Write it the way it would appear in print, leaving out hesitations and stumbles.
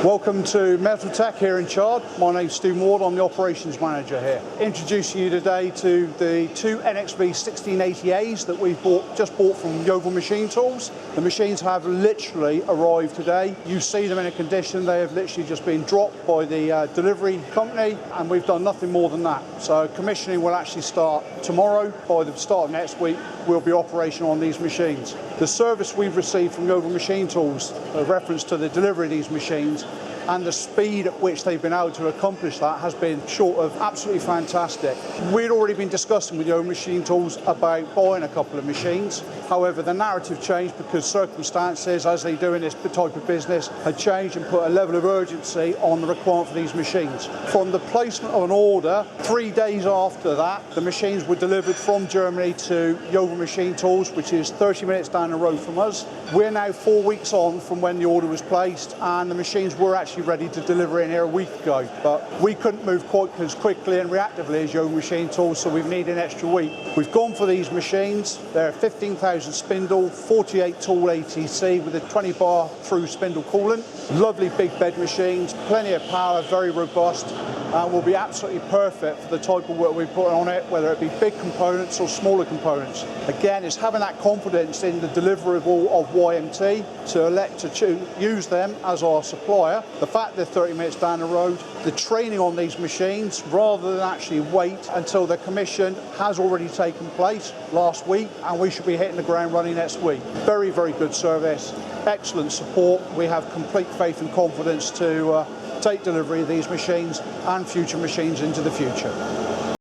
Welcome to Metaltech here in Chard. My name's Stu Ward, I'm the Operations Manager here. Introducing you today to the two NXV 1680As that we've just bought from Yeovil Machine Tools. The machines have literally arrived today. You see them in a condition, they have literally just been dropped by the delivery company, and we've done nothing more than that. So commissioning will actually start tomorrow. By the start of next week, we'll be operational on these machines. The service we've received from Yeovil Machine Tools, a reference to the delivery of these machines, and the speed at which they've been able to accomplish that has been short of absolutely fantastic. We'd already been discussing with Yeovil Machine Tools about buying a couple of machines. However, the narrative changed because circumstances, as they do in this type of business, had changed and put a level of urgency on the requirement for these machines. From the placement of an order, 3 days after that, the machines were delivered from Germany to Yeovil Machine Tools, which is 30 minutes down the road from us. We're now 4 weeks on from when the order was placed, and the machines were actually ready to deliver in here a week ago, but we couldn't move quite as quickly and reactively as Yeovil Machine Tools, so we've needed an extra week. We've gone for these machines. They're 15,000 spindle, 48 tool ATC with a 20 bar through spindle coolant. Lovely big bed machines, plenty of power, very robust, and will be absolutely perfect for the type of work we put on it, whether it be big components or smaller components. Again, it's having that confidence in the deliverable of YMT to elect to use them as our supplier. The fact they're 30 minutes down the road, the training on these machines, rather than actually wait until they're commissioned, has already taken place last week, and we should be hitting the ground running next week. Very, very good service, excellent support. We have complete faith and confidence to take delivery of these machines and future machines into the future.